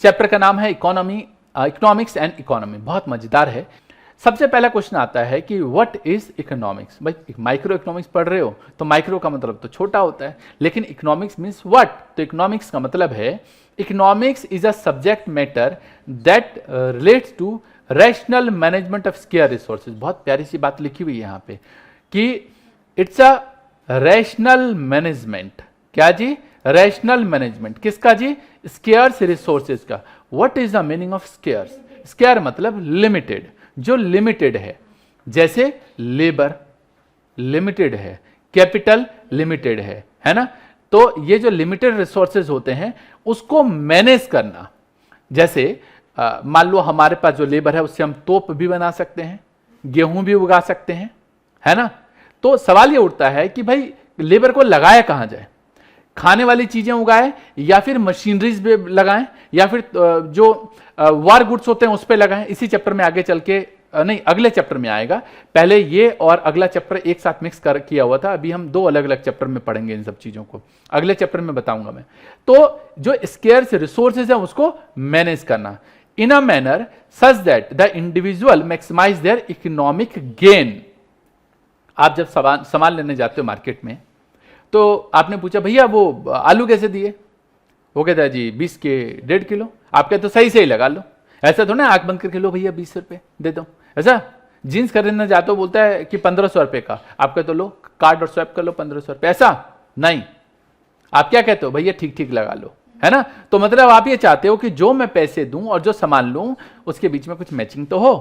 Chapter का नाम है इकोनॉमिक्स एंड इकोनॉमी, बहुत मजेदार है। सबसे पहला क्वेश्चन आता है कि व्हाट इज इकोनॉमिक्स। भाई माइक्रो इकोनॉमिक्स पढ़ रहे हो तो माइक्रो का मतलब तो छोटा होता है, लेकिन इकोनॉमिक्स मीन्स व्हाट। तो इकोनॉमिक्स का मतलब है economics is a subject matter that relates to rational management of square resources. बहुत प्यारी सी बात लिखी हुई है यहाँ पे कि इट्स अ रैशनल मैनेजमेंट। क्या जी? रैशनल मैनेजमेंट किसका जी? स्केयर्स रिसोर्सेज का। What is the meaning of scarce? Scarce मतलब लिमिटेड, जो लिमिटेड है, जैसे लेबर लिमिटेड है, कैपिटल लिमिटेड है ना। तो ये जो लिमिटेड रिसोर्सेज होते हैं उसको मैनेज करना। जैसे मान लो हमारे पास जो लेबर है उससे हम तोप भी बना सकते हैं, गेहूं भी उगा सकते हैं, है ना। तो सवाल ये उठता है कि भाई लेबर को लगाया कहां जाए? खाने वाली चीजें उगाए, या फिर मशीनरीज पे लगाएं, या फिर जो वार गुड्स होते हैं उस पे लगाएं। इसी चैप्टर में आगे चल के नहीं, अगले चैप्टर में आएगा। पहले ये और अगला चैप्टर एक साथ मिक्स कर किया हुआ था, अभी हम दो अलग अलग चैप्टर में पढ़ेंगे इन सब चीजों को, अगले चैप्टर में बताऊंगा मैं। तो जो स्केयर्स रिसोर्सेज है उसको मैनेज करना in a manner such that the individual maximise their economic gain. आप जब सामान लेने जाते हो मार्केट में तो आपने पूछा भैया वो आलू कैसे दिए? वो कहता है जी 20 के 1.5 किलो। आप कहते तो सही से ही लगा लो, ऐसा थोड़ा ना आंख बंद करके लो भैया 20 रुपए दे दो। ऐसा जीन्स खरीदने जाते हो बोलता है कि 1500 रुपए का, आप कहते हो लो कार्ड और स्वैप कर लो 1500 रुपए। ऐसा नहीं, आप क्या कहते हो? भैया ठीक ठीक लगा लो, है ना। तो मतलब आप ये चाहते हो कि जो मैं पैसे दूं और जो सामान लूं उसके बीच में कुछ मैचिंग तो हो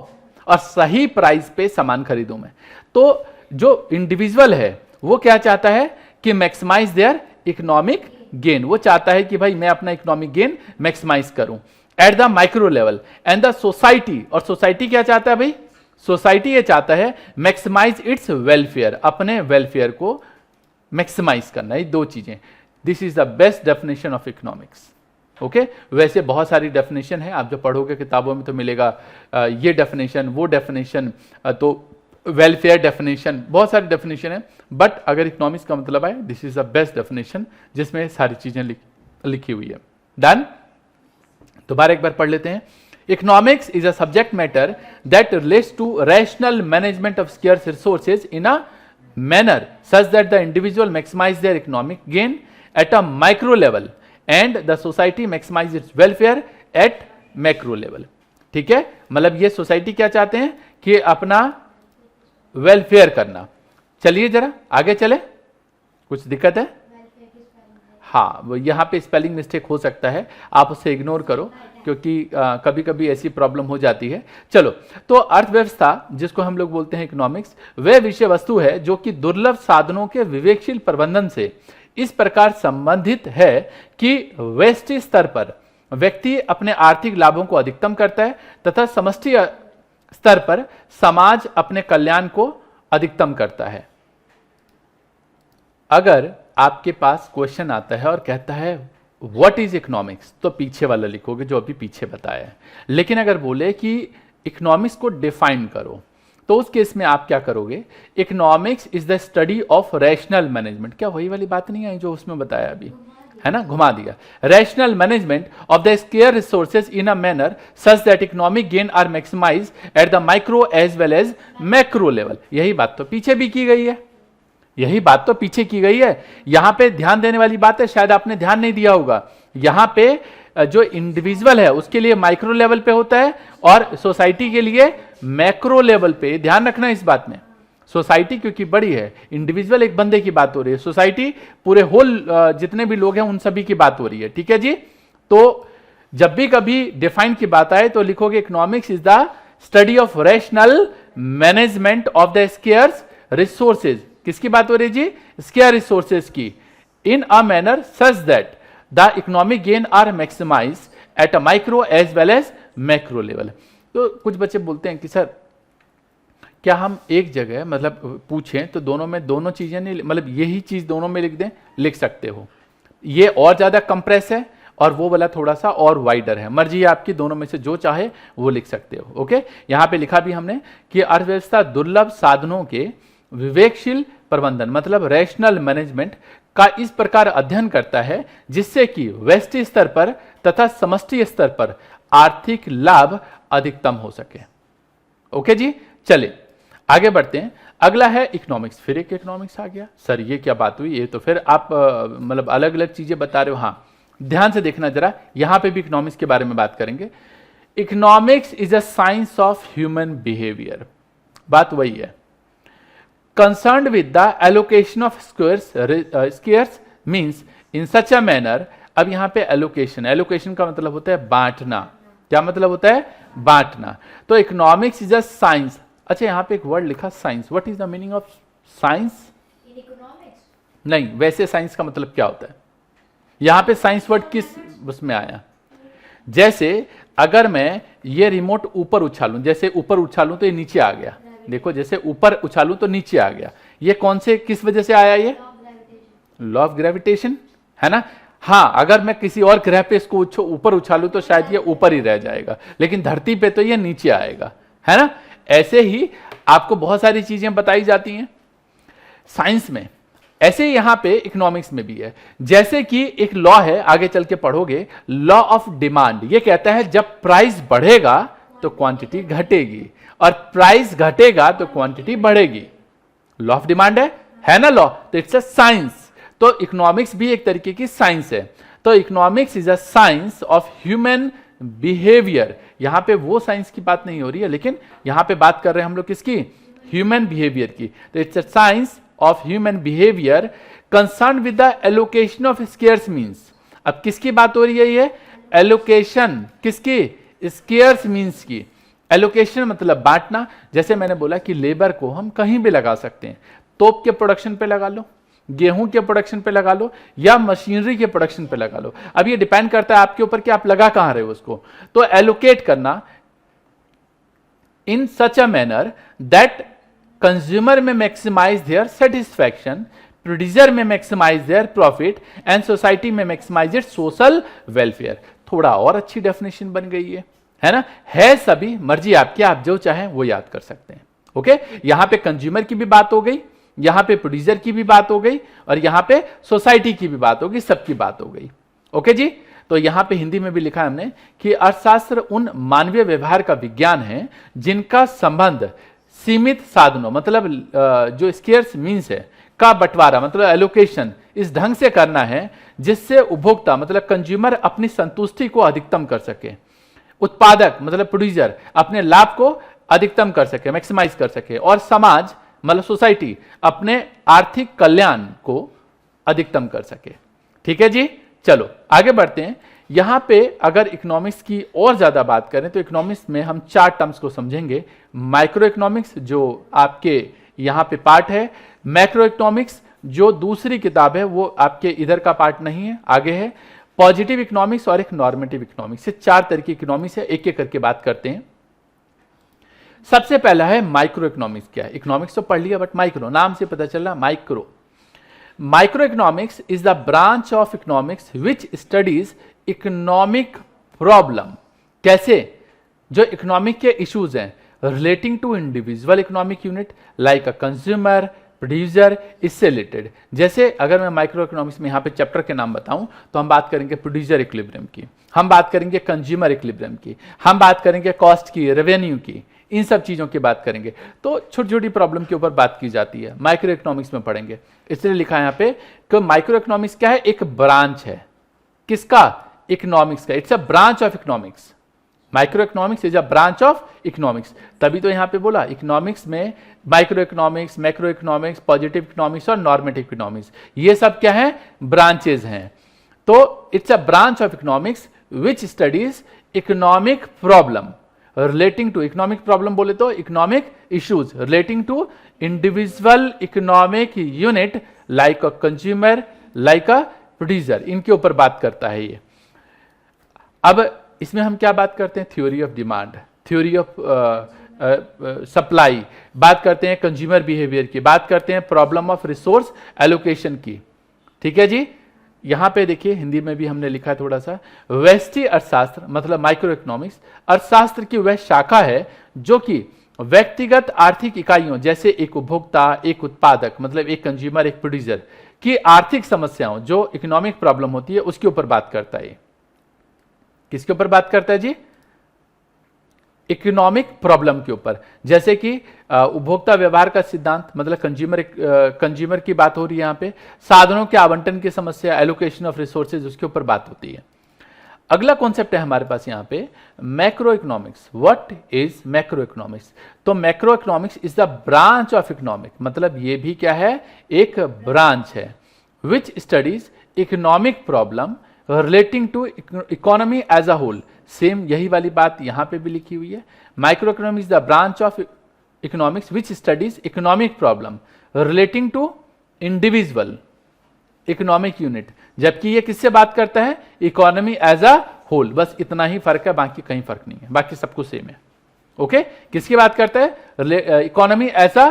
और सही प्राइस पे सामान खरीदूं मैं। तो जो इंडिविजुअल है वो क्या चाहता है कि मैक्सिमाइज देयर इकोनॉमिक गेन। वो चाहता है कि भाई मैं अपना इकोनॉमिक गेन मैक्सिमाइज करूं eight the micro level. And the society, और सोसाइटी क्या चाहता है भाई? सोसाइटी ये चाहता है मैक्सिमाइज इट्स वेलफेयर, अपने वेलफेयर को मैक्सिमाइज करना। ये दो चीजें। This is the best definition of economics. Okay, वैसे बहुत सारी डेफिनेशन है, आप जो पढ़ोगे किताबों में तो मिलेगा ये डेफिनेशन वो डेफिनेशन, तो वेलफेयर डेफिनेशन, बहुत सारी डेफिनेशन है। बट अगर इकोनॉमिक्स का मतलब है this is the best definition जिसमें सारी चीजें लिखी हुई है। डन। दोबारा एक बार पढ़ लेते हैं। Economics is a subject matter that relates to rational management of scarce resources in a manner such that the individual maximise their economic gain at a micro level and the society maximise its welfare at macro level. ठीक है, मतलब ये society क्या चाहते हैं कि अपना welfare करना। चलिए जरा आगे चले, कुछ दिक्कत है? हाँ, वो यहाँ पे स्पेलिंग मिस्टेक हो सकता है, आप उसे इग्नोर करो क्योंकि कभी कभी ऐसी प्रॉब्लम हो जाती है। चलो, तो अर्थव्यवस्था जिसको हम लोग बोलते हैं इकोनॉमिक्स, वह विषय वस्तु है जो कि दुर्लभ साधनों के विवेकशील प्रबंधन से इस प्रकार संबंधित है कि वैश्विक स्तर पर व्यक्ति अपने आर्थिक लाभों को अधिकतम करता है तथा समष्टि स्तर पर समाज अपने कल्याण को अधिकतम करता है। अगर आपके पास क्वेश्चन आता है और कहता है व्हाट इज इकोनॉमिक्स, तो पीछे वाला लिखोगे जो अभी पीछे बताया है। लेकिन अगर बोले कि इकोनॉमिक्स को डिफाइन करो तो उस केस में आप क्या करोगे? Economics is the study of rational management. क्या वही वाली बात नहीं आई जो उसमें बताया अभी, है ना, घुमा दिया। Rational management of the scarce resources in a manner such that economic gain are maximise at the micro as well as macro level. यही बात तो पीछे भी की गई है, यही बात तो पीछे की गई है। यहां पे ध्यान देने वाली बात है, शायद आपने ध्यान नहीं दिया होगा। यहां पे जो इंडिविजुअल है उसके लिए माइक्रो लेवल पे होता है और सोसाइटी के लिए मैक्रो लेवल पे। ध्यान रखना इस बात में, सोसाइटी क्योंकि बड़ी है, इंडिविजुअल एक बंदे की बात हो रही है, सोसाइटी पूरे होल जितने भी लोग हैं उन सभी की बात हो रही है। ठीक है जी। तो जब भी कभी डिफाइन की बात आए तो लिखोगे economics is the study of rational management of the scarce resources. किसकी बात हो रही है जी? स्केयर रिसोर्सेज की। In a manner such that the economic gain are maximise at a micro as well as macro level. तो कुछ बच्चे बोलते हैं कि सर क्या हम एक जगह मतलब पूछें तो दोनों में दोनों चीजें नहीं, मतलब यही चीज दोनों में लिख दें? लिख सकते हो। ये और ज्यादा कंप्रेस है और वो वाला थोड़ा सा और वाइडर है, मर्जी है आपकी, दोनों में से जो चाहे वो लिख सकते हो। ओके, यहां पे लिखा भी हमने कि अर्थव्यवस्था दुर्लभ साधनों के विवेकशील प्रबंधन मतलब रैशनल मैनेजमेंट का इस प्रकार अध्ययन करता है जिससे कि व्यष्टि स्तर पर तथा समष्टि स्तर पर आर्थिक लाभ अधिकतम हो सके। ओके जी, चलिए आगे बढ़ते हैं। अगला है इकोनॉमिक्स। फिर एक इकोनॉमिक्स आ गया। सर ये क्या बात हुई, ये तो फिर आप मतलब अलग अलग चीजें बता रहे हो। हाँ, ध्यान से देखना जरा, यहां पे भी इकोनॉमिक्स के बारे में बात करेंगे। Economics is a science of human behaviour, बात वही है। Concerned with the allocation of squares means in such a manner. अब यहां पे एलोकेशन का मतलब होता है बांटना। क्या मतलब होता है? बांटना। तो इकोनॉमिक्स इज अ साइंस। अच्छा, यहां पे एक वर्ड लिखा science. What is the meaning of science in economics? नहीं, वैसे साइंस का मतलब क्या होता है? यहां पे साइंस वर्ड किस उसमें आया? जैसे अगर मैं ये रिमोट ऊपर उछालूं, जैसे ऊपर उछालूं तो ये नीचे आ गया। देखो, जैसे ऊपर उछालूं तो नीचे आ गया। ये कौन से किस वजह से आया? ये लॉ ऑफ ग्रेविटेशन है ना। हाँ, अगर मैं किसी और ग्रह पे इसको ऊपर उछालूं तो शायद ये ऊपर ही रह जाएगा, लेकिन धरती पे तो ये नीचे आएगा, है ना। ऐसे ही आपको बहुत सारी चीजें बताई जाती हैं साइंस में, ऐसे यहां पे इकोनॉमिक्स में भी है। जैसे कि एक लॉ है, आगे चल के पढ़ोगे, लॉ ऑफ डिमांड। ये कहता है जब प्राइस बढ़ेगा तो क्वांटिटी घटेगी और प्राइस घटेगा तो क्वांटिटी बढ़ेगी। लॉ ऑफ डिमांड है ना लॉ, तो इट्स अ साइंस। तो इकोनॉमिक्स भी एक तरीके की साइंस है। तो economics is a science of human behaviour. यहां पे वो साइंस की बात नहीं हो रही है, लेकिन यहां पे बात कर रहे हैं हम लोग किसकी? ह्यूमन बिहेवियर की। तो it's a science of human behaviour concern with the allocation of scarce means. अब किसकी बात हो रही है? ये एलोकेशन किसकी? स्केयर्स मींस की। एलोकेशन मतलब बांटना। जैसे मैंने बोला कि लेबर को हम कहीं भी लगा सकते हैं। तोप के प्रोडक्शन पे लगा लो, गेहूं के प्रोडक्शन पे लगा लो, या मशीनरी के प्रोडक्शन पे लगा लो। अब ये डिपेंड करता है आपके ऊपर कि आप लगा कहां रहे हो उसको। तो एलोकेट करना in such a manner that consumer में मैक्सिमाइज देयर सेटिस्फैक्शन, प्रोड्यूसर में maximise their profit and society में मैक्सिमाइज इट सोशल वेलफेयर। थोड़ा और अच्छी डेफिनेशन बन गई है ना। है सभी, मर्जी आपकी, आप जो चाहें वो याद कर सकते हैं। ओके, यहां पे कंज्यूमर की भी बात हो गई, यहां पे प्रोड्यूसर की भी बात हो गई, और यहां पे सोसाइटी की भी बात हो गई, सबकी बात हो गई। ओके जी, तो यहां पे हिंदी में भी लिखा है हमने कि अर्थशास्त्र उन मानवीय व्यवहार का विज्ञान है जिनका संबंध सीमित साधनों मतलब जो स्केयर्स मींस है का बंटवारा मतलब एलोकेशन इस ढंग से करना है जिससे उपभोक्ता मतलब कंज्यूमर अपनी संतुष्टि को अधिकतम कर सके, उत्पादक मतलब प्रोड्यूसर अपने लाभ को अधिकतम कर सके, मैक्सिमाइज कर सके, और समाज मतलब सोसाइटी अपने आर्थिक कल्याण को अधिकतम कर सके। ठीक है जी, चलो आगे बढ़ते हैं। यहां पे अगर इकोनॉमिक्स की और ज्यादा बात करें तो इकोनॉमिक्स में हम 4 टर्म्स को समझेंगे। माइक्रो इकोनॉमिक्स जो आपके यहां पे पार्ट है, मैक्रो इकोनॉमिक्स जो दूसरी किताब है वो आपके इधर का पार्ट नहीं है, आगे है, पॉजिटिव इकोनॉमिक्स और एक नॉर्मेटिव इकोनॉमिक्स। ये 4 तरह की इकोनॉमिक्स है, एक एक करके बात करते हैं। सबसे पहला है माइक्रो इकोनॉमिक्स। क्या है? इकोनॉमिक्स तो पढ़ लिया बट माइक्रो नाम से पता चला micro. Micro economics is the branch of economics which studies economic problem. कैसे? जो इकोनॉमिक के इश्यूज हैं relating to individual economic unit like a consumer, producer, इससे रिलेटेड। जैसे अगर मैं माइक्रो इकोनॉमिक्स में यहां पे चैप्टर के नाम बताऊं तो हम बात करेंगे प्रोड्यूसर इक्विलिब्रियम की, हम बात करेंगे कंज्यूमर इक्विलिब्रियम की, हम बात करेंगे कॉस्ट की, रेवेन्यू की, इन सब चीजों की बात करेंगे। तो छोटी छोटी प्रॉब्लम के ऊपर बात की जाती है, माइक्रो इकोनॉमिक्स में पढ़ेंगे। इसलिए लिखा है यहां पे कि माइक्रो इकोनॉमिक्स क्या है? एक ब्रांच है। किसका? इकोनॉमिक्स का। It's a branch of economics. Micro economics is a branch of economics. तभी तो यहां पे बोला इकोनॉमिक्स में micro economics, macro economics, positive economics और नॉर्मेटिव इकोनॉमिक्स, ये सब क्या है? ब्रांचेज हैं। तो it's a branch of economics which studies economic problem relating to, economic problem बोले तो economic issues relating to individual economic unit like a consumer, like a producer, इनके ऊपर बात करता है ये। अब इसमें हम क्या बात करते हैं? Theory of demand, theory of supply, बात करते हैं कंज्यूमर बिहेवियर की, बात करते हैं प्रॉब्लम ऑफ रिसोर्स एलोकेशन की। ठीक है जी, यहां पे देखिए हिंदी में भी हमने लिखा है थोड़ा सा, व्यष्टि अर्थशास्त्र मतलब माइक्रो इकोनॉमिक्स अर्थशास्त्र की वह शाखा है जो कि व्यक्तिगत आर्थिक इकाइयों जैसे एक उपभोक्ता, एक उत्पादक, मतलब एक कंज्यूमर, एक प्रोड्यूसर की आर्थिक समस्याओं जो इकोनॉमिक प्रॉब्लम होती है उसके ऊपर बात करता है। किसके ऊपर बात करता है जी? इकोनॉमिक प्रॉब्लम के ऊपर। जैसे कि उपभोक्ता व्यवहार का सिद्धांत, मतलब कंज्यूमर की बात हो रही है यहाँ पे। साधनों के आवंटन की समस्या, एलोकेशन ऑफ रिसोर्सेज, उसके ऊपर बात होती है। अगला कॉन्सेप्ट है हमारे पास यहाँ पे macro economics. What is macro economics? तो macro economics is the branch of economic, मतलब ये भी क्या है? एक ब्रांच है which studies economic problem relating to economy as a whole. Same यही वाली बात यहां पे भी लिखी हुई है। Micro economics the branch of economics which studies economic problem relating to individual economic unit, जबकि ये किससे बात करता है? Economy as a whole. बस इतना ही फर्क है, बाकी कहीं फर्क नहीं है, बाकी सब कुछ सेम है। ओके, किसकी बात करता है? इकोनॉमी एज अ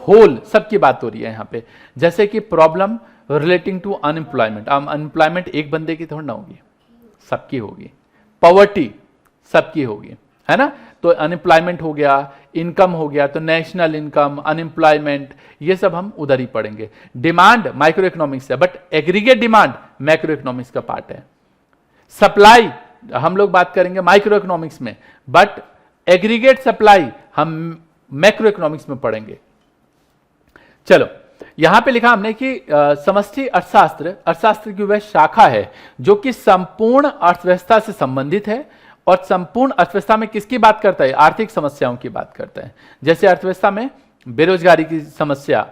होल, सबकी बात हो रही है यहां पे। जैसे कि problem relating to unemployment. Unemployment एक बंदे की थोड़ी ना होगी, सबकी होगी। पॉवर्टी सबकी होगी, है ना? तो अनएम्प्लॉयमेंट हो गया, इनकम हो गया, तो नेशनल इनकम, अनएम्प्लॉयमेंट, ये सब हम उधर ही पढ़ेंगे। डिमांड माइक्रो इकोनॉमिक्स है, but aggregate demand macro economics का पार्ट है। सप्लाई हम लोग बात करेंगे माइक्रो इकोनॉमिक्स में, बट एग्रीगेट सप्लाई हम मैक्रो इकोनॉमिक्स में पढ़ेंगे। चलो, यहां पे लिखा हमने कि समष्टि अर्थशास्त्र की वह शाखा है जो कि संपूर्ण अर्थव्यवस्था से संबंधित है और संपूर्ण अर्थव्यवस्था में किसकी बात करता है? आर्थिक समस्याओं की बात करता है। जैसे अर्थव्यवस्था में बेरोजगारी की समस्या।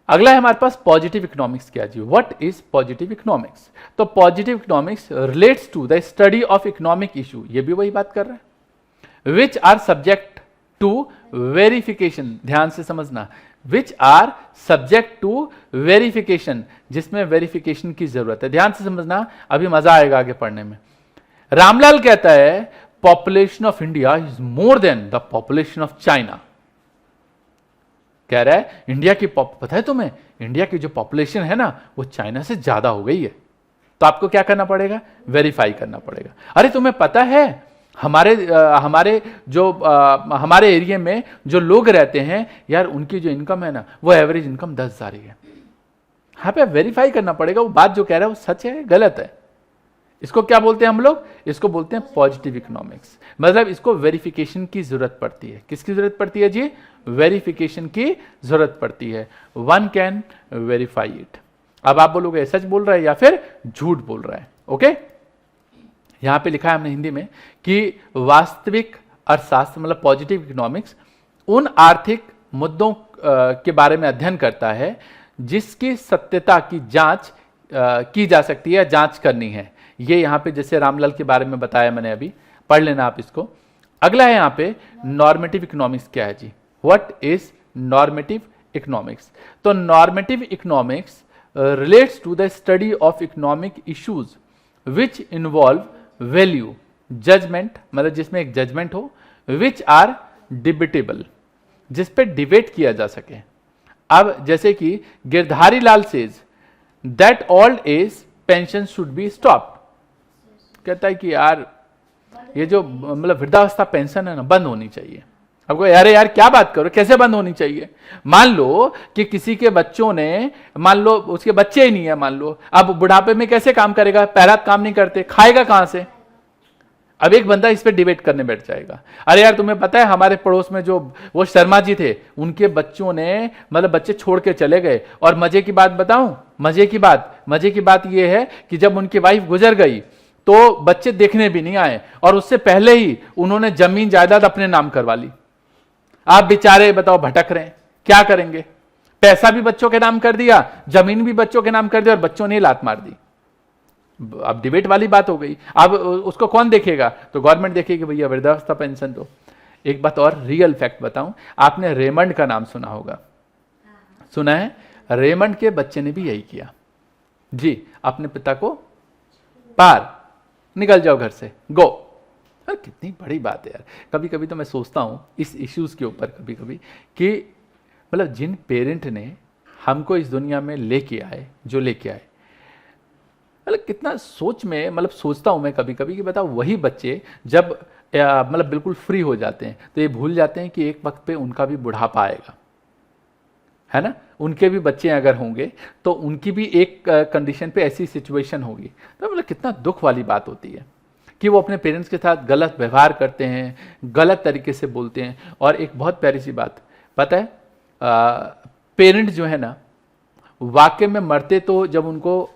अगला है हमारे पास पॉजिटिव इकोनॉमिक्स। क्या जी? What is positive economics? तो positive economics relates to the study of economic issue, ये भी वही बात कर रहा है, which are subject to verification. ध्यान से समझना, which are subject to verification, जिसमें वेरिफिकेशन की जरूरत है। ध्यान से समझना, अभी मजा आएगा आगे पढ़ने में। रामलाल कहता है population of India is more than the population of China. कह रहा है इंडिया की पता है तुम्हें, इंडिया की जो पॉपुलेशन है ना वो चाइना से ज्यादा हो गई है। तो आपको क्या करना पड़ेगा? वेरीफाई करना पड़ेगा। अरे तुम्हें पता है हमारे एरिया में जो लोग रहते हैं यार, उनकी जो इनकम है ना वो एवरेज इनकम 10,000 ही है। यहाँ पे वेरीफाई करना पड़ेगा वो बात जो कह रहा है वो सच है गलत है। इसको क्या बोलते हैं हम लोग? इसको बोलते हैं पॉजिटिव इकोनॉमिक्स। मतलब इसको वेरिफिकेशन की जरूरत पड़ती है। किसकी जरूरत पड़ती है जी? वेरिफिकेशन की जरूरत पड़ती है। One can verify it. अब आप बोलोगे सच बोल रहा है या फिर झूठ बोल रहा है। ओके, यहां पे लिखा है हमने हिंदी में कि वास्तविक अर्थशास्त्र मतलब पॉजिटिव इकोनॉमिक्स उन आर्थिक मुद्दों के बारे में अध्ययन करता है जिसकी सत्यता की जांच की जा सकती है, जांच करनी है। ये यहां पे जैसे रामलाल के बारे में बताया मैंने, अभी पढ़ लेना आप इसको। अगला है यहां पे नॉर्मेटिव इकोनॉमिक्स। क्या है जी? What is normative economics? तो normative economics relates to the study of economic issues which involve value judgement, मतलब जिसमें एक जजमेंट हो, विच आर डिबेटेबल, जिस पे डिबेट किया जा सके। अब जैसे कि Girdhari Lal says that old age pension should be stopped. कहता है कि यार ये जो मतलब वृद्धावस्था पेंशन है ना बंद होनी चाहिए। आपको यार क्या बात करो, कैसे बंद होनी चाहिए? मान लो कि किसी के बच्चों ने, मान लो उसके बच्चे ही नहीं है, मान लो, अब बुढ़ापे में कैसे काम करेगा? पैर काम नहीं करते, खाएगा कहां से? अब एक बंदा इस पे डिबेट करने बैठ जाएगा। अरे यार तुम्हें पता है हमारे पड़ोस में जो वो शर्मा जी थे, उनके बच्चों ने मतलब बच्चे छोड़ के चले गए। और मजे की बात बताऊं, मजे की बात ये है कि जब उनकी वाइफ गुजर गई तो बच्चे देखने भी नहीं आए, और उससे पहले ही उन्होंने जमीन जायदाद अपने नाम करवा ली। आप बेचारे बताओ भटक रहे हैं, क्या करेंगे? पैसा भी बच्चों के नाम कर दिया, जमीन भी बच्चों के नाम कर दिया, और बच्चों ने लात मार दी। अब डिबेट वाली बात हो गई। अब उसको कौन देखेगा? तो गवर्नमेंट देखेगी भैया वृद्धावस्था पेंशन दो। एक बात और रियल फैक्ट बताऊं, आपने रेमंड का नाम सुना होगा, सुना है? रेमंड के बच्चे ने भी यही किया जी, अपने पिता को पार, निकल जाओ घर से, गो। अरे कितनी बड़ी बात है यार। कभी कभी तो मैं सोचता हूं इस इश्यूज के ऊपर कभी कभी कि मतलब जिन पेरेंट ने हमको इस दुनिया में लेके आए, जो लेके आए, मतलब कितना सोच में, मतलब सोचता हूं मैं कभी कभी कि बताओ वही बच्चे जब मतलब बिल्कुल फ्री हो जाते हैं, तो ये भूल जाते हैं कि एक वक्त पे उनका भी बुढ़ापा आएगा, है ना, उनके भी बच्चे अगर होंगे तो उनकी भी एक कंडीशन पे ऐसी सिचुएशन होगी। तो मतलब कितना दुख वाली बात होती है कि वो अपने पेरेंट्स के साथ गलत व्यवहार करते हैं, गलत तरीके से बोलते हैं। और एक बहुत प्यारी सी बात पता है, पेरेंट जो है ना वाकई में मरते तो जब उनको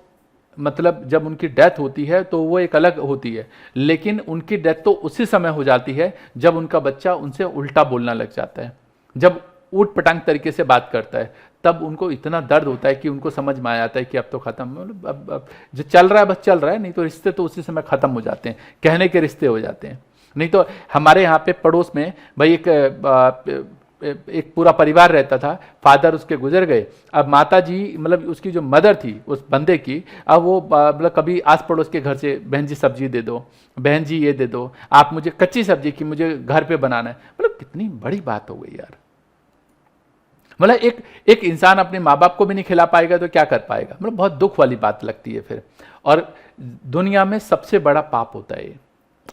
मतलब जब उनकी डेथ होती है तो वो एक अलग होती है, लेकिन उनकी डेथ तो उसी समय हो जाती है जब उनका बच्चा उनसे उल्टा बोलना लग जाता है, जब ऊट पटांग तरीके से बात करता है, तब उनको इतना दर्द होता है कि उनको समझ में आ जाता है कि अब तो खत्म, मतलब अब जो चल रहा है बस चल रहा है, नहीं तो रिश्ते तो उसी समय खत्म हो जाते हैं, कहने के रिश्ते हो जाते हैं। नहीं तो हमारे यहाँ पे पड़ोस में भाई एक पूरा परिवार रहता था, फादर उसके गुजर गए, अब माता जी मतलब उसकी जो मदर थी उस बंदे की, अब वो मतलब कभी आस पड़ोस के घर से बहन जी सब्जी दे दो, बहन जी ये दे दो, आप मुझे कच्ची सब्जी की मुझे घर पे बनाना है, मतलब कितनी बड़ी बात हो गई यार। मतलब एक इंसान अपने माँ बाप को भी नहीं खिला पाएगा तो क्या कर पाएगा, मतलब बहुत दुख वाली बात लगती है फिर। और दुनिया में सबसे बड़ा पाप होता है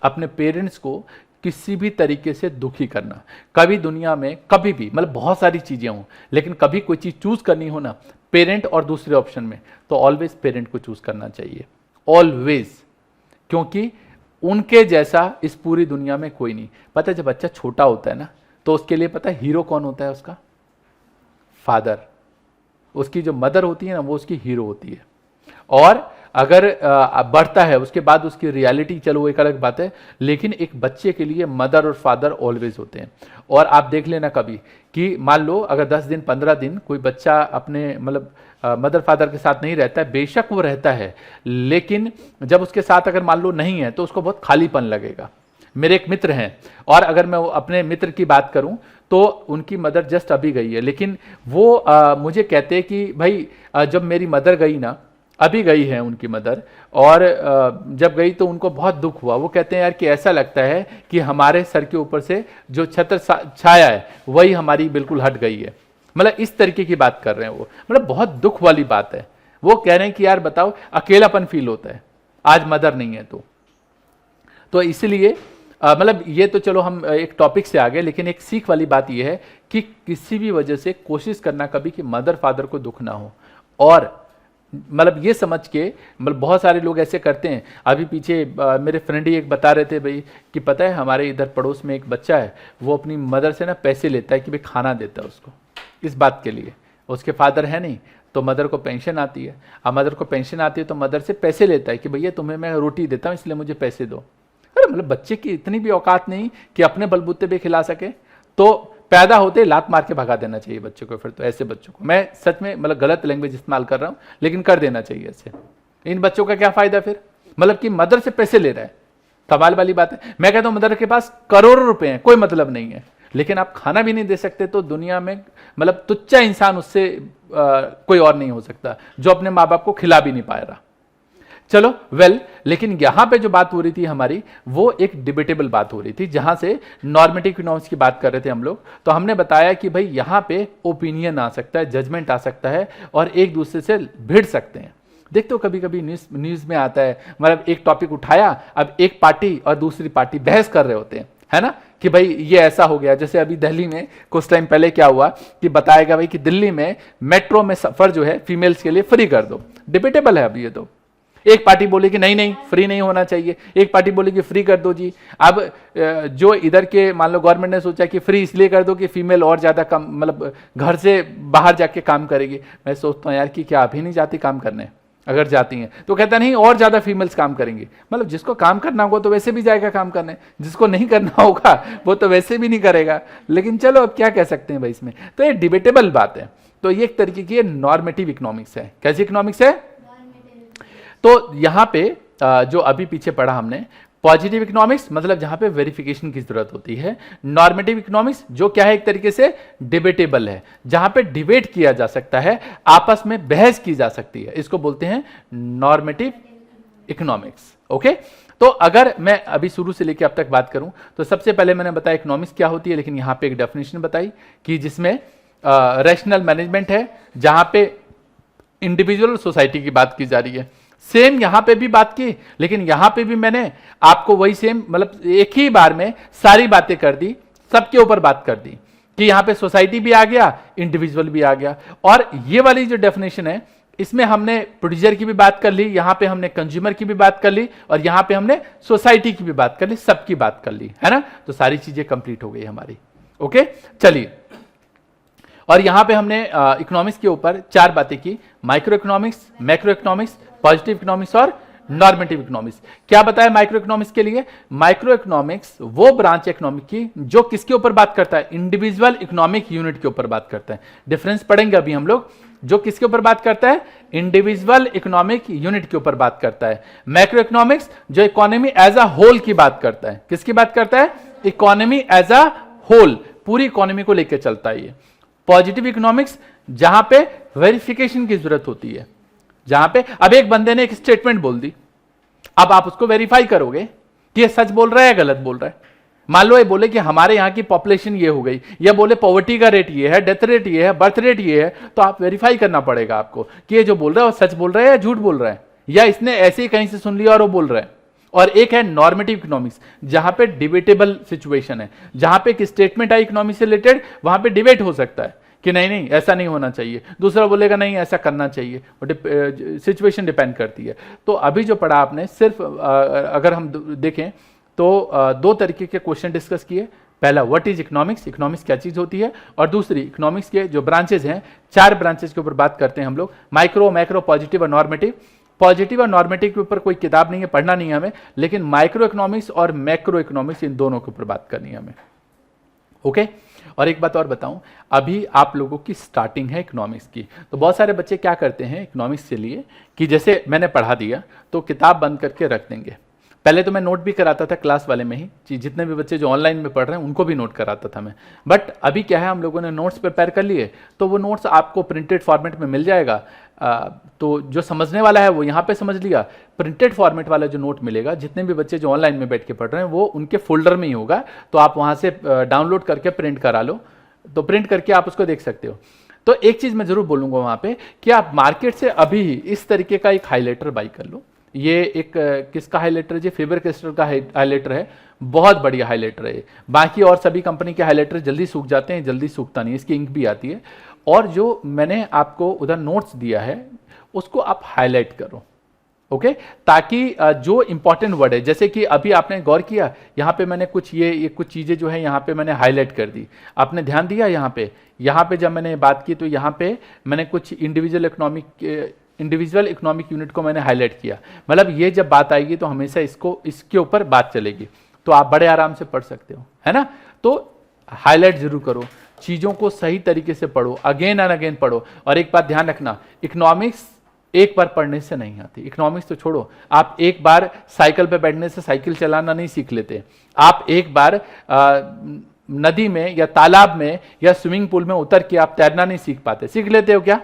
अपने पेरेंट्स को किसी भी तरीके से दुखी करना। कभी दुनिया में कभी भी मतलब बहुत सारी चीजें हों, लेकिन कभी कोई चीज चूज करनी हो ना पेरेंट और दूसरे ऑप्शन में, तो ऑलवेज पेरेंट को चूज करना चाहिए, ऑलवेज, क्योंकि उनके जैसा इस पूरी दुनिया में कोई नहीं। पता है जब बच्चा छोटा होता है ना तो उसके लिए पता है हीरो कौन होता है, उसका फादर, उसकी जो मदर होती है ना वो उसकी हीरो होती है। और अगर बढ़ता है उसके बाद उसकी रियलिटी, चलो वो एक अलग बात है, लेकिन एक बच्चे के लिए मदर और फादर ऑलवेज होते हैं। और आप देख लेना कभी कि मान लो अगर 10 दिन 15 दिन कोई बच्चा अपने मतलब मदर फादर के साथ नहीं रहता है, बेशक वो रहता है, लेकिन जब उसके साथ अगर मान लो नहीं है तो उसको बहुत खालीपन लगेगा। मेरे एक मित्र हैं, और अगर मैं अपने मित्र की बात करूं तो उनकी मदर जस्ट अभी गई है, लेकिन वो मुझे कहते हैं कि भाई जब मेरी मदर गई ना, अभी गई है उनकी मदर, और जब गई तो उनको बहुत दुख हुआ। वो कहते हैं यार कि ऐसा लगता है कि हमारे सर के ऊपर से जो छत्र छाया है वही हमारी बिल्कुल हट गई है। मतलब इस तरीके की बात कर रहे हैं वो, मतलब बहुत दुख वाली बात है। वो कह रहे हैं कि यार बताओ अकेलापन फील होता है आज मदर नहीं है तो इसलिए मतलब ये तो चलो हम एक टॉपिक से आ गए, लेकिन एक सीख वाली बात ये है कि किसी भी वजह से कोशिश करना कभी कि मदर फादर को दुख ना हो। और मतलब ये समझ के, मतलब बहुत सारे लोग ऐसे करते हैं। अभी पीछे मेरे फ्रेंड ही एक बता रहे थे भाई कि पता है हमारे इधर पड़ोस में एक बच्चा है, वो अपनी मदर से ना पैसे लेता है कि भाई खाना देता है उसको, इस बात के लिए। उसके फादर है नहीं तो मदर को पेंशन आती है, अब मदर को पेंशन आती है तो मदर से पैसे लेता है कि भैया तुम्हें मैं रोटी देता हूँ इसलिए मुझे पैसे दो। अरे मतलब बच्चे की इतनी भी औकात नहीं कि अपने बलबूते पे खिला सके, तो पैदा होते लात मार के भगा देना चाहिए बच्चों को। फिर तो ऐसे बच्चों को, मैं सच में मतलब गलत लैंग्वेज इस्तेमाल कर रहा हूं, लेकिन कर देना चाहिए ऐसे। इन बच्चों का क्या फायदा फिर, मतलब कि मदर से पैसे ले रहा है, कमाल वाली बात है। मैं कहता हूं मदर के पास करोड़ों रुपए हैं, कोई मतलब नहीं है, लेकिन आप खाना भी नहीं दे सकते, तो दुनिया में मतलब तुच्चा इंसान उससे कोई और नहीं हो सकता जो अपने माँ बाप को खिला भी नहीं पाएगा। चलो लेकिन यहां पे जो बात हो रही थी हमारी, वो एक डिबेटेबल बात हो रही थी, जहां से नॉर्मेटिव इकोनॉमिक्स की बात कर रहे थे हम लोग। तो हमने बताया कि भाई यहां पे ओपिनियन आ सकता है, जजमेंट आ सकता है, और एक दूसरे से भिड़ सकते हैं। देखते हो कभी कभी न्यूज में आता है, मतलब एक टॉपिक उठाया, अब एक पार्टी और दूसरी पार्टी बहस कर रहे होते हैं, है ना, कि भाई ये ऐसा हो गया। जैसे अभी दिल्ली में कुछ टाइम पहले क्या हुआ कि बताया गया भाई कि दिल्ली में मेट्रो में सफर जो है फीमेल्स के लिए फ्री कर दो। डिबेटेबल है अभी ये तो। एक पार्टी बोले कि नहीं फ्री नहीं होना चाहिए, एक पार्टी बोले कि फ्री कर दो जी। अब जो इधर के मान लो गवर्नमेंट ने सोचा कि फ्री इसलिए कर दो कि फीमेल और ज्यादा कम मतलब घर से बाहर जाके काम करेगी। मैं सोचता हूँ यार कि क्या अभी नहीं जाती काम करने, अगर जाती हैं तो कहता नहीं और ज्यादा फीमेल्स काम करेंगी। मतलब जिसको काम करना होगा तो वैसे भी जाएगा काम करने, जिसको नहीं करना होगा वो तो वैसे भी नहीं करेगा। लेकिन चलो अब क्या कह सकते हैं भाई इसमें, तो ये डिबेटेबल बात है। तो ये एक तरीके की नॉर्मेटिव इकोनॉमिक्स है। कैसी इकोनॉमिक्स है? तो यहां पे जो अभी पीछे पढ़ा हमने, पॉजिटिव इकोनॉमिक्स मतलब जहां पे वेरिफिकेशन की जरूरत होती है। नॉर्मेटिव इकोनॉमिक्स जो क्या है, एक तरीके से डिबेटेबल है, जहां पे डिबेट किया जा सकता है, आपस में बहस की जा सकती है, इसको बोलते हैं नॉर्मेटिव इकोनॉमिक्स। ओके, तो अगर मैं अभी शुरू से लेकर अब तक बात करूं तो सबसे पहले मैंने बताया इकोनॉमिक्स क्या होती है, लेकिन यहां पे एक डेफिनेशन बताई कि जिसमें रैशनल मैनेजमेंट है, जहां पे इंडिविजुअल सोसाइटी की बात की जा रही है। सेम यहां पे भी बात की, लेकिन यहां पे भी मैंने आपको वही सेम मतलब एक ही बार में सारी बातें कर दी, सबके ऊपर बात कर दी कि यहां पे सोसाइटी भी आ गया, इंडिविजुअल भी आ गया। और ये वाली जो डेफिनेशन है इसमें हमने प्रोड्यूसर की भी बात कर ली, यहां पे हमने कंज्यूमर की भी बात कर ली, और यहां पे हमने सोसाइटी की भी बात कर ली, सबकी बात कर ली, है ना। तो सारी चीजें कंप्लीट हो गई हमारी। ओके, चलिए। और यहां पे हमने इकोनॉमिक्स के ऊपर 4 बातें की, micro economics, macro economics, positive economics और नॉर्मेटिव इकोनॉमिक्स। क्या बताया माइक्रो इकोनॉमिक्स के लिए? माइक्रो इकोनॉमिक्स वो ब्रांच इकोनॉमिक की जो किसके ऊपर बात करता है? इंडिविजुअल इकोनॉमिक यूनिट के ऊपर बात करता है। डिफरेंस पढ़ेंगे अभी हम लोग। जो किसके ऊपर बात करता है? इंडिविजुअल इकोनॉमिक यूनिट के ऊपर बात करता है। मैक्रो इकोनॉमिक्स जो इकोनॉमी एज अ होल की बात करता है। किसकी बात करता है? इकोनॉमी एज अ होल, पूरी इकोनॉमी को लेकर चलता है ये। पॉजिटिव इकोनॉमिक्स जहां पे वेरिफिकेशन की जरूरत होती है, जहां पे अब एक बंदे ने एक स्टेटमेंट बोल दी, अब आप उसको वेरीफाई करोगे कि ये सच बोल रहा है या गलत बोल रहा है। मान लो ये बोले कि हमारे यहां की पॉपुलेशन ये हो गई, या बोले पॉवर्टी का रेट ये है, डेथ रेट ये है, बर्थ रेट ये है, तो आप वेरीफाई करना पड़ेगा आपको कि ये जो बोल रहा है वो सच बोल रहा है या झूठ बोल रहा है, या इसने ऐसे ही कहीं से सुन लिया और वो बोल रहा है। और एक है नॉर्मेटिव इकोनॉमिक्स, जहां पे डिबेटेबल सिचुएशन है, जहां पे एक स्टेटमेंट है इकोनॉमी से रिलेटेड, वहां पे डिबेट हो सकता है कि नहीं नहीं ऐसा नहीं होना चाहिए, दूसरा बोलेगा नहीं ऐसा करना चाहिए, सिचुएशन डिपेंड करती है। तो अभी जो पढ़ा आपने, सिर्फ अगर हम देखें तो 2 तरीके के क्वेश्चन डिस्कस किए। पहला व्हाट इज इकोनॉमिक्स, इकोनॉमिक्स क्या चीज होती है, और दूसरी इकोनॉमिक्स के जो ब्रांचेज हैं, 4 ब्रांचेज के ऊपर बात करते हैं हम लोग, माइक्रो, मैक्रो, पॉजिटिव और नॉर्मेटिव। पॉजिटिव और नॉर्मेटिव के ऊपर कोई किताब नहीं है, पढ़ना नहीं है हमें, लेकिन माइक्रो इकोनॉमिक्स और मैक्रो इकोनॉमिक्स इन दोनों के ऊपर बात करनी है हमें। ओके। और एक बात और बताऊं, अभी आप लोगों की स्टार्टिंग है इकोनॉमिक्स की, तो बहुत सारे बच्चे क्या करते हैं इकोनॉमिक्स के लिए कि जैसे मैंने पढ़ा दिया तो किताब बंद करके रख देंगे। पहले तो मैं नोट भी कराता था क्लास वाले में ही, जितने भी बच्चे जो ऑनलाइन में पढ़ रहे हैं उनको भी नोट कराता था मैं। बट अभी क्या है, हम लोगों ने नोट्स प्रिपेयर कर लिए, तो वो नोट्स आपको प्रिंटेड फॉर्मेट में मिल जाएगा। तो जो समझने वाला है वो यहाँ पे समझ लिया, प्रिंटेड फॉर्मेट वाला जो नोट मिलेगा, जितने भी बच्चे जो ऑनलाइन में बैठ के पढ़ रहे हैं वो उनके फोल्डर में ही होगा, तो आप वहाँ से डाउनलोड करके प्रिंट करा लो, तो प्रिंट करके आप उसको देख सकते हो। तो एक चीज़ मैं ज़रूर बोलूँगा वहाँ पे कि आप मार्केट से अभी ही इस तरीके का एक हाईलाइटर बाई कर लो। ये एक किसका हाईलाइटर है? फेबर कैस्टल का हाईलाइटर है, बहुत बढ़िया हाईलाइटर है। बाकी और सभी कंपनी के हाईलाइटर जल्दी सूख जाते हैं, जल्दी सूखता नहीं, इसकी इंक भी आती है। और जो मैंने आपको उधर नोट्स दिया है उसको आप हाईलाइट करो, ओके, ताकि जो इंपॉर्टेंट वर्ड है, जैसे कि अभी आपने गौर किया यहाँ पे मैंने कुछ ये कुछ चीज़ें जो है यहाँ पे मैंने हाईलाइट कर दी, आपने ध्यान दिया यहाँ पे जब मैंने बात की तो यहाँ पे मैंने कुछ इंडिविजुअल इकोनॉमिक यूनिट को मैंने हाईलाइट किया। मतलब ये जब बात आएगी तो हमेशा इसके ऊपर बात चलेगी, तो आप बड़े आराम से पढ़ सकते हो, है ना। तो हाईलाइट जरूर करो, चीज़ों को सही तरीके से पढ़ो, अगेन एंड अगेन पढ़ो। और एक बात ध्यान रखना, इकोनॉमिक्स एक बार पढ़ने से नहीं आती। इकोनॉमिक्स तो छोड़ो, आप एक बार साइकिल पे बैठने से साइकिल चलाना नहीं सीख लेते। आप एक बार नदी में या तालाब में या स्विमिंग पूल में उतर के आप तैरना नहीं सीख पाते। सीख लेते हो क्या?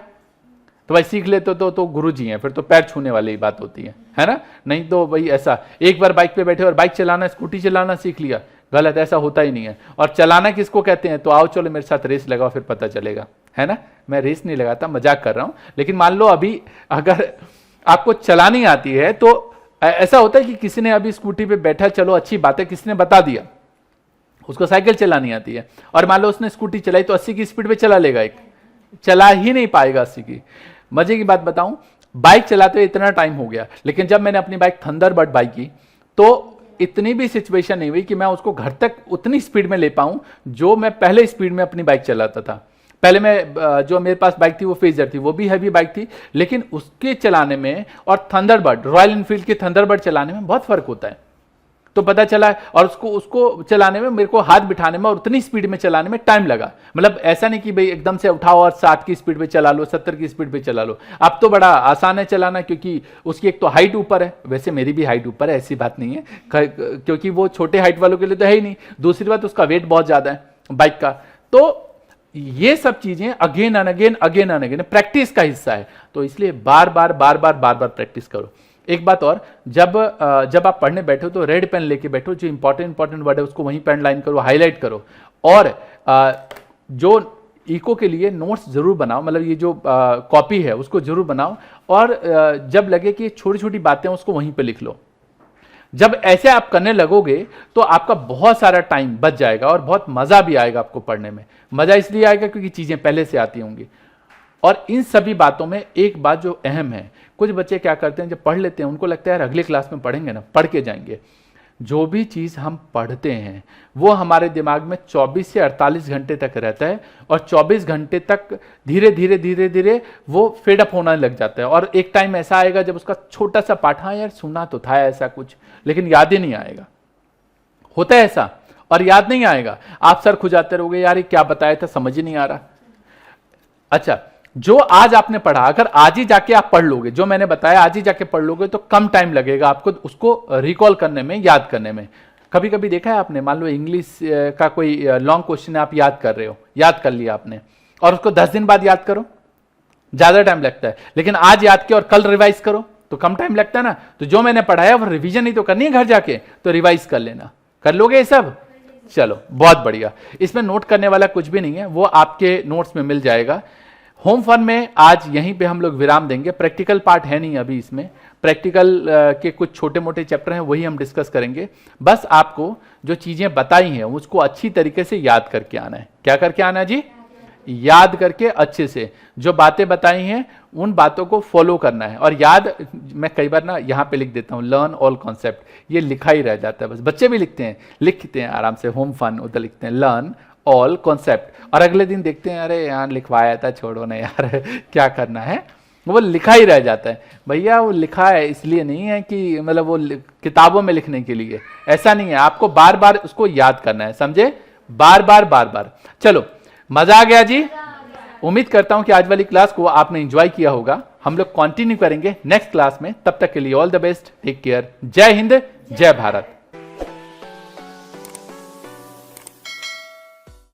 तो भाई सीख लेते हो तो गुरुजी हैं, फिर तो पैर छूने वाली ही बात होती है ना। नहीं तो भाई ऐसा एक बार बाइक पे बैठे और बाइक चलाना, स्कूटी चलाना सीख लिया, गलत, ऐसा होता ही नहीं है। और चलाना किसको कहते हैं? तो आओ चलो मेरे साथ रेस लगाओ, फिर पता चलेगा, है ना। मैं रेस नहीं लगाता, मजाक कर रहा हूं। लेकिन मान लो अभी अगर आपको चलानी आती है तो ऐसा होता है कि किसी ने अभी स्कूटी पे बैठा, चलो अच्छी बात है, किसी ने बता दिया, उसको साइकिल चलानी आती है, और मान लो उसने स्कूटी चलाई तो 80 की स्पीड पे चला लेगा, एक चला ही नहीं पाएगा 80 की। मजे की बात बताऊं, बाइक चलाते हुए इतना टाइम हो गया, लेकिन जब मैंने अपनी बाइक थंडरबर्ड बाइक की तो इतनी भी सिचुएशन नहीं हुई कि मैं उसको घर तक उतनी स्पीड में ले पाऊं जो मैं पहले स्पीड में अपनी बाइक चलाता था। पहले मैं जो मेरे पास बाइक थी वो फेजर थी, वो भी हैवी बाइक थी, लेकिन उसके चलाने में और थंडरबर्ड, रॉयल एनफील्ड की थंडरबर्ड चलाने में बहुत फर्क होता है। तो पता चला, और उसको चलाने में मेरे को हाथ बिठाने में और उतनी स्पीड में चलाने में टाइम लगा। मतलब ऐसा नहीं कि भाई एकदम से उठाओ और 60 की स्पीड पे चला लो, 70 की स्पीड पे चला लो। अब तो बड़ा आसान है चलाना, क्योंकि उसकी एक तो हाइट ऊपर है, वैसे मेरी भी हाइट ऊपर है, ऐसी बात नहीं है, क्योंकि वो छोटे हाइट वालों के लिए तो है ही नहीं। दूसरी बात, उसका वेट बहुत ज्यादा है बाइक का। तो ये सब चीजें अगेन एंड अगेन प्रैक्टिस का हिस्सा है, तो इसलिए बार बार प्रैक्टिस करो। एक बात और, जब आप पढ़ने बैठो तो रेड पेन लेके बैठो, जो इंपॉर्टेंट वर्ड है उसको वहीं पे अंडरलाइन करो, हाईलाइट करो। और जो इको के लिए नोट्स जरूर बनाओ, मतलब ये जो कॉपी है उसको जरूर बनाओ, और जब लगे कि छोटी छोटी बातें उसको वहीं पे लिख लो। जब ऐसे आप करने लगोगे तो आपका बहुत सारा टाइम बच जाएगा और बहुत मजा भी आएगा आपको पढ़ने में। मजा इसलिए आएगा क्योंकि चीजें पहले से आती होंगी। और इन सभी बातों में एक बात जो अहम है, कुछ बच्चे क्या करते हैं, जब पढ़ लेते हैं उनको लगता है यार अगले क्लास में पढ़ेंगे ना, पढ़ के जाएंगे। जो भी चीज हम पढ़ते हैं वो हमारे दिमाग में 24 से 48 घंटे तक रहता है, और 24 घंटे तक धीरे धीरे धीरे धीरे वो फेडअप होना लग जाता है। और एक टाइम ऐसा आएगा जब उसका छोटा सा पाठ, हाँ यार सुना तो था ऐसा कुछ, लेकिन याद ही नहीं आएगा। होता है ऐसा, और याद नहीं आएगा, आप सर खुजाते रहोगे, यार ये क्या बताया था, समझ ही नहीं आ रहा। अच्छा, जो आज आपने पढ़ा अगर आज ही जाके आप पढ़ लोगे, जो मैंने बताया आज ही जाके पढ़ लोगे, तो कम टाइम लगेगा आपको उसको रिकॉल करने में, याद करने में। कभी कभी देखा है आपने, मान लो इंग्लिश का कोई लॉन्ग क्वेश्चन आप याद कर रहे हो, याद कर लिया आपने, और उसको 10 दिन बाद याद करो, ज्यादा टाइम लगता है। लेकिन आज याद किया और कल रिवाइज करो तो कम टाइम लगता है ना। तो जो मैंने पढ़ाया वो रिवीजन ही तो करनी है घर जाके, तो रिवाइज कर लेना। कर लोगे ये सब? चलो बहुत बढ़िया। इसमें नोट करने वाला कुछ भी नहीं है, वो आपके नोट्स में मिल जाएगा। होम फन में आज यहीं पे हम लोग विराम देंगे। प्रैक्टिकल पार्ट है नहीं अभी इसमें, प्रैक्टिकल के कुछ छोटे मोटे चैप्टर हैं वही हम डिस्कस करेंगे। बस आपको जो चीजें बताई हैं उसको अच्छी तरीके से याद करके आना है। क्या करके आना है जी? याद करके अच्छे से जो बातें बताई हैं उन बातों को फॉलो करना है। और याद, मैं कई बार ना यहाँ पे लिख देता हूँ लर्न ऑल कॉन्सेप्ट, ये लिखा ही रह जाता है, बस बच्चे भी लिखते हैं आराम से। होम फन उधर लिखते हैं लर्न ऑल कॉन्सेप्ट, और अगले दिन देखते हैं अरे यार लिखवाया था, छोड़ो ना यार क्या करना है, वो लिखा ही रह जाता है। भैया वो लिखा है इसलिए नहीं है कि मतलब वो किताबों में लिखने के लिए, ऐसा नहीं है, आपको बार बार उसको याद करना है, समझे? बार बार। चलो मजा आ गया जी? उम्मीद करता हूं कि आज वाली क्लास को आपने एंजॉय किया होगा। हम लोग कंटिन्यू करेंगे नेक्स्ट क्लास में, तब तक के लिए all the best, take care, जय हिंद, जय भारत।